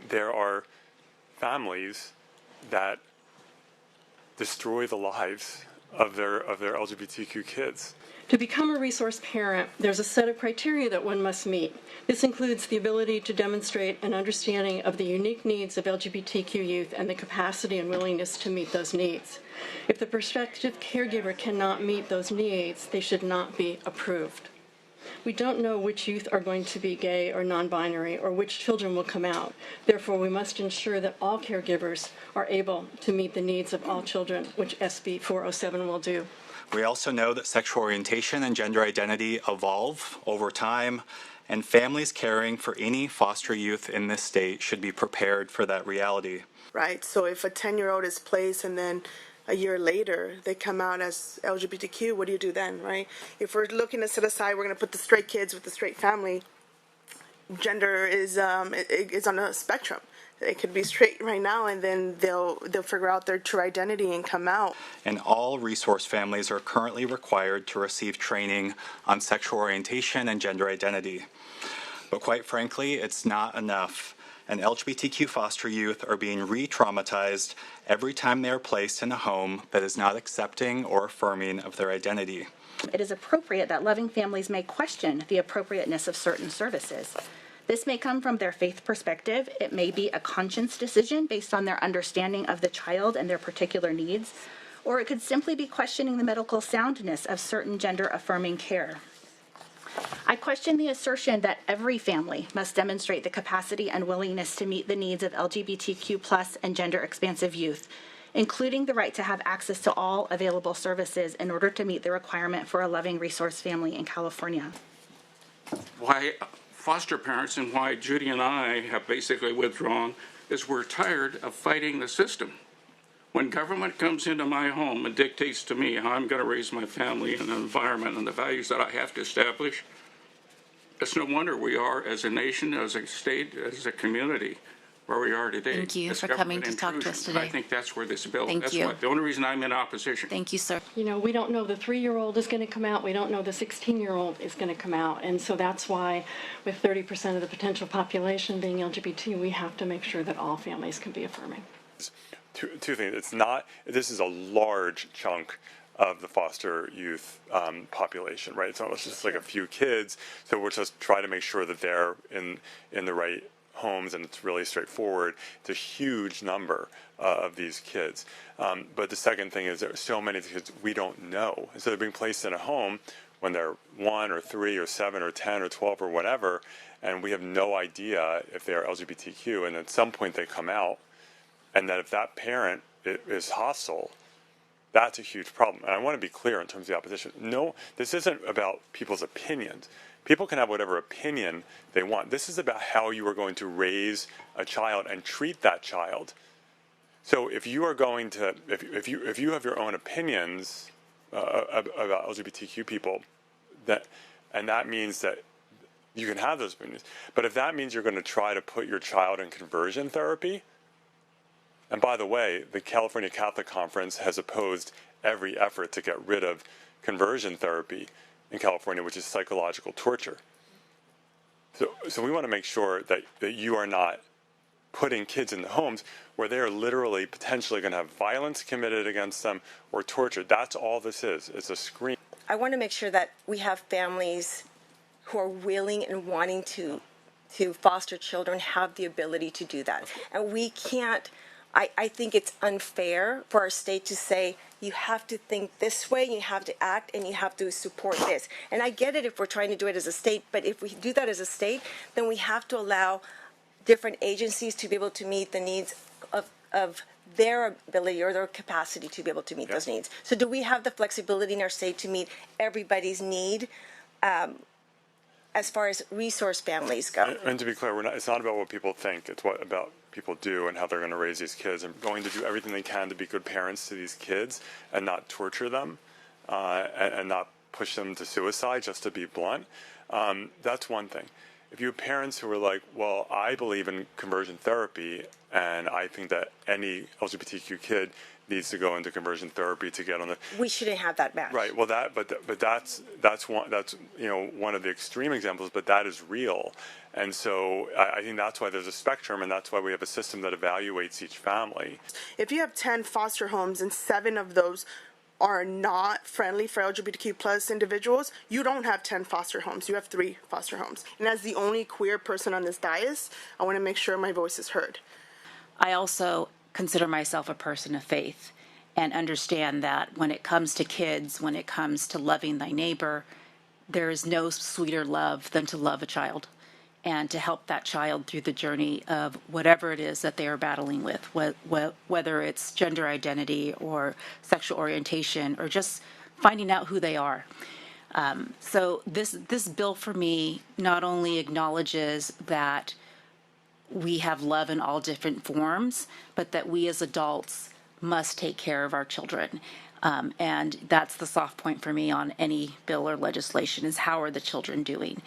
there are families that destroy the lives of their LGBTQ kids. To become a resource parent, there's a set of criteria that one must meet. This includes the ability to demonstrate an understanding of the unique needs of LGBTQ youth and the capacity and willingness to meet those needs. If the prospective caregiver cannot meet those needs, they should not be approved. We don't know which youth are going to be gay or non-binary or which children will come out. Therefore, we must ensure that all caregivers are able to meet the needs of all children, which SB 407 will do. We also know that sexual orientation and gender identity evolve over time, and families caring for any foster youth in this state should be prepared for that reality. Right, so if a 10-year-old is placed and then a year later they come out as LGBTQ, what do you do then, right? If we're looking to set aside, we're going to put the straight kids with the straight family, gender is on a spectrum. It could be straight right now, and then they'll figure out their true identity and come out. And all resource families are currently required to receive training on sexual orientation and gender identity. But quite frankly, it's not enough. And LGBTQ foster youth are being re-traumatized every time they are placed in a home that is not accepting or affirming of their identity. It is appropriate that loving families may question the appropriateness of certain services. This may come from their faith perspective. It may be a conscience decision based on their understanding of the child and their particular needs, or it could simply be questioning the medical soundness of certain gender-affirming care. I question the assertion that every family must demonstrate the capacity and willingness to meet the needs of LGBTQ+ and gender-expansive youth, including the right to have access to all available services in order to meet the requirement for a loving resource family in California. Why foster parents and why Judy and I have basically withdrawn is we're tired of fighting the system. When government comes into my home and dictates to me how I'm going to raise my family and the environment and the values that I have to establish, it's no wonder we are, as a nation, as a state, as a community, where we are today. Thank you It's for coming to talk to us today. I think that's where this bill, Thank you. the only reason I'm in opposition. Thank you, sir. You know, we don't know the 3-year-old is going to come out. We don't know the 16-year-old is going to come out. And so that's why, with 30% of the potential population being LGBT, we have to make sure that all families can be affirming. Two things. This is a large chunk of the foster youth population, right? It's not just like a few kids. So we're just trying to make sure that they're in the right homes, and it's really straightforward. It's a huge number of these kids. But the second thing is there are so many kids we don't know. And so they're being placed in a home when they're 1 or 3 or 7 or 10 or 12 or whatever, and we have no idea if they're LGBTQ, and at some point they come out, and that if that parent is hostile, that's a huge problem. And I want to be clear in terms of the opposition. No, this isn't about people's opinions. People can have whatever opinion they want. This is about how you are going to raise a child and treat that child. So if you are going to, if you have your own opinions about LGBTQ people, and that means that you can have those opinions. But if that means you're going to try to put your child in conversion therapy, and by the way, the California Catholic Conference has opposed every effort to get rid of conversion therapy in California, which is psychological torture. So we want to make sure that you are not putting kids in the homes where they are literally potentially going to have violence committed against them or torture. That's all this is. It's a screen. I want to make sure that we have families who are willing and wanting to foster children have the ability to do that. And we can't, I think it's unfair for our state to say, you have to think this way, you have to act, and you have to support this. And I get it if we're trying to do it as a state, but if we do that as a state, then we have to allow different agencies to be able to meet the needs of their ability or their capacity to be able to meet those needs. So do we have the flexibility in our state to meet everybody's need as far as resource families go? And to be clear, it's not about what people think. It's about people do and how they're going to raise these kids, and going to do everything they can to be good parents to these kids and not torture them and not push them to suicide, just to be blunt. That's one thing. if you have parents who are like, well, I believe in conversion therapy, and I think that any LGBTQ kid needs to go into conversion therapy to get on the We shouldn't have that match. right. Well, that's one of the extreme examples, but that is real, and so I think that's why there's a spectrum, and that's why we have a system that evaluates each family. If you have 10 foster homes and 7 of those are not friendly for LGBTQ plus individuals, you don't have 10 foster homes. You have 3 foster homes. And as the only queer person on this dais, I want to make sure my voice is heard. I also consider myself a person of faith and understand that when it comes to kids, when it comes to loving thy neighbor, there is no sweeter love than to love a child and to help that child through the journey of whatever it is that they are battling with, whether it's gender identity or sexual orientation or just finding out who they are. So this bill for me not only acknowledges that we have love in all different forms, but that we as adults must take care of our children. And that's the soft point for me on any bill or legislation is how are the children doing?